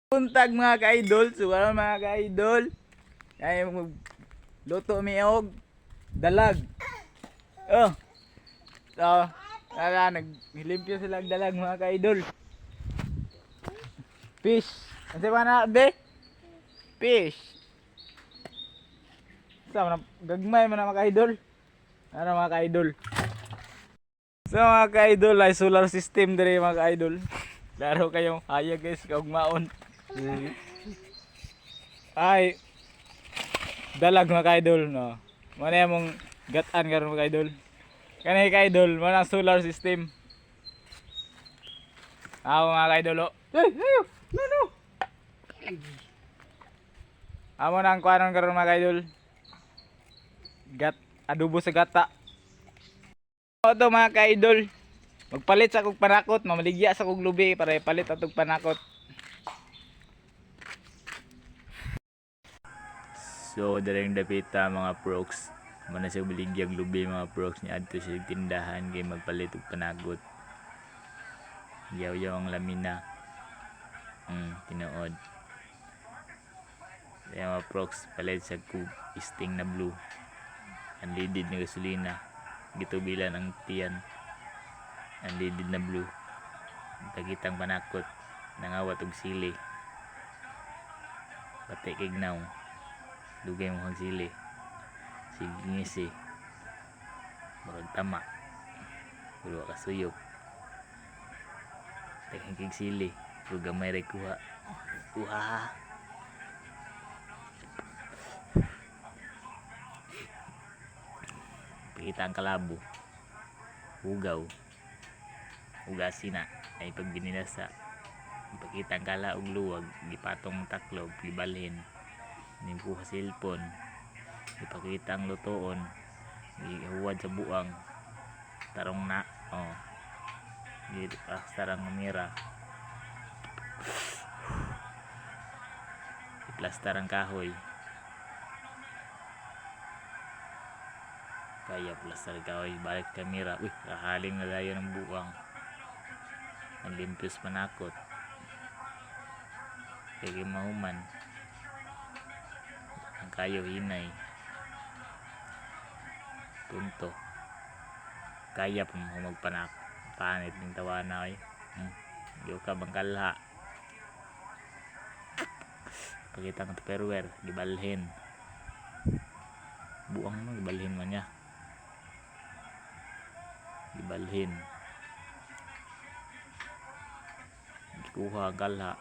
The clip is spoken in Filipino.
Buntag mga ka-idol, suwaran mga ka-idol. Ay luto mi og dalag. Oh. So, naglimpyo sila og dalag mga ka-idol. Fish. Ano ba na be? Fish. Sa gagmay man mga ka-idol. Ano mga ka-idol? So mga ka-idol ay solar system dire mga ka-idol. Klaro kayo, hayag guys, kaugmaon. Ay dalag mga ka-idol no. Mano mong gatan karon mga ka-idol. Kani ka-idol, mano ang solar system. Mga ka-idol. Hey, ayo. No. Amo nang kuanon karon mga ka-idol. Adobo sa gata. Oto mga ka-idol. Magpalit sa kog panakot, mamaligya sa kog lubi para ipalit atog panakot. So dareng dapita mga prox. Mana siya baligyag lubi mga prox ni adto sa tindahan kay magpalit og panagot. Yaw ang lamina. Tinuod. Kaya mga prox palit sa kog isting na blue. Unleaded na gasolina. Gitubilan ang tiyan. Unleaded na blue. Tagitang panakot. Nangawat og sili. Pati kignaw. Dugay mo ang sili. Sige ngisi. Barag tama. Puro kasuyok. Tagang kig sili. Puro gamay rin kuha. Pakita ang kalabo. Hugaw. Ugasin na. Ay pag bininasa. Ipakita ang kala og luwag. Gipatong taklob. Gibalhin. Nimpuha silpon. Ipakita ang lutoon. Ihuwad sa buang. Tarong na. Sarang mira. Iplastar ang kahoy. Kaya plastar ang kahoy. Balik kamera. Kahaling na layo ng buang. Ang limpyos manakot. Kaya mahuman. Ang kayo hinay. Punto. Kaya pa mo magpanak. Panit ng tawana ay. Diyo ka bang kalha. Pakita ng tupperware. Gibalhin. Buang mo. Gibalhin man niya. Gibalhin. Gikuha ang kalha.